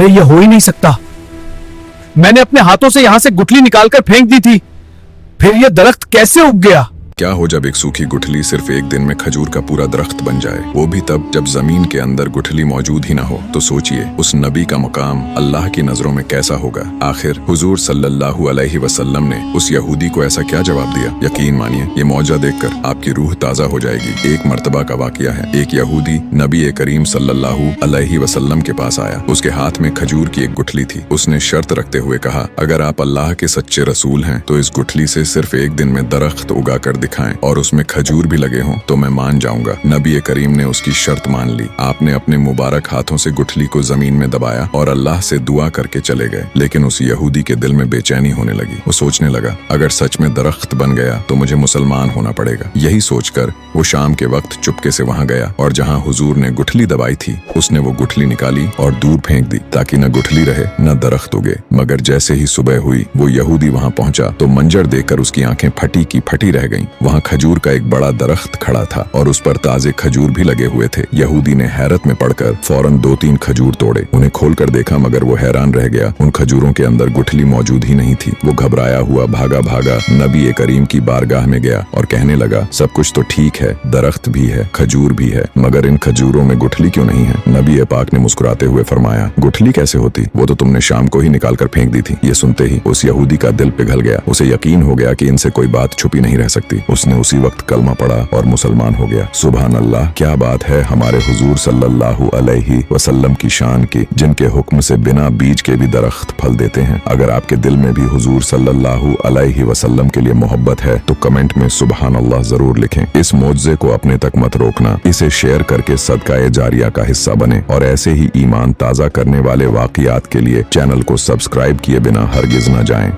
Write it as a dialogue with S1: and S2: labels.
S1: अरे ये हो ही नहीं सकता। मैंने अपने हाथों से यहां से गुठली निकालकर फेंक दी थी, फिर ये दरख्त कैसे उग गया?
S2: क्या हो जब एक सूखी गुठली सिर्फ एक दिन में खजूर का पूरा दरख्त बन जाए, वो भी तब जब जमीन के अंदर गुठली मौजूद ही ना हो। तो सोचिए उस नबी का मुकाम अल्लाह की नजरों में कैसा होगा। आखिर हुजूर सल्लल्लाहु अलैहि वसल्लम ने उस यहूदी को ऐसा क्या जवाब दिया? यकीन मानिए ये मौजा देखकर आपकी रूह ताजा हो जाएगी। एक मर्तबा का वाकया है। एक यहूदी नबी करीम सल्लल्लाहु अलैहि वसल्लम के पास आया। उसके हाथ में खजूर की एक गुठली थी। उसने शर्त रखते हुए कहा, अगर आप अल्लाह के सच्चे रसूल हैं तो इस गुठली से सिर्फ एक दिन में दरख्त उगा कर दिखाएं और उसमें खजूर भी लगे हों तो मैं मान जाऊंगा। नबी करीम ने उसकी शर्त मान ली। आपने अपने मुबारक हाथों से गुठली को जमीन में दबाया और अल्लाह से दुआ करके चले गए। लेकिन उस यहूदी के दिल में बेचैनी होने लगी। वो सोचने लगा, अगर सच में दरख्त बन गया तो मुझे मुसलमान होना पड़ेगा। यही सोचकर वो शाम के वक्त चुपके से वहां गया और जहां हुजूर ने गुठली दबाई थी उसने वो गुठली निकाली और दूर फेंक दी ताकि न गुठली रहे न दरख्त उगे। मगर जैसे ही सुबह हुई वो यहूदी वहां पहुंचा तो मंजर देखकर उसकी आंखें फटी की फटी रह गईं। वहां खजूर का एक बड़ा दरख्त खड़ा था और उस पर ताजे खजूर भी लगे हुए थे। यहूदी ने हैरत में पड़कर फौरन 2-3 खजूर तोड़े। उन्हें खोलकर देखा मगर वो हैरान रह गया। उन खजूरों के अंदर गुठली मौजूद ही नहीं थी। वो घबराया हुआ भागा भागा नबी करीम की बारगाह में गया और कहने लगा, सब कुछ तो ठीक है, दरख्त भी है, खजूर भी है, मगर इन खजूरों में गुठली क्यों नहीं है? नबी पाक ने मुस्कुराते हुए फरमाया, गुठली कैसे होती? वो तो तुमने शाम को ही निकाल कर फेंक दी थी। ये सुनते ही उस यहूदी का दिल पिघल गया। उसे यकीन हो गया कि इनसे कोई बात छुपी नहीं रह सकती। उसने उसी वक्त कलमा पढ़ा और मुसलमान हो गया। सुभान अल्लाह, क्या बात है हमारे हुजूर सल्लल्लाहु अलैहि वसल्लम की शान की, जिनके हुक्म से बिना बीज के भी दरख्त फल देते हैं। अगर आपके दिल में भी हुजूर सल्लल्लाहु अलैहि वसल्लम के लिए मोहब्बत है तो कमेंट में सुभान अल्लाह जरूर लिखें। इस मौजज़े को अपने तक मत रोकना, इसे शेयर करके सदका जारिया का हिस्सा बने और ऐसे ही ईमान ताज़ा करने वाले वाक़ियात के लिए चैनल को सब्सक्राइब किए बिना हरगिज न जाएं।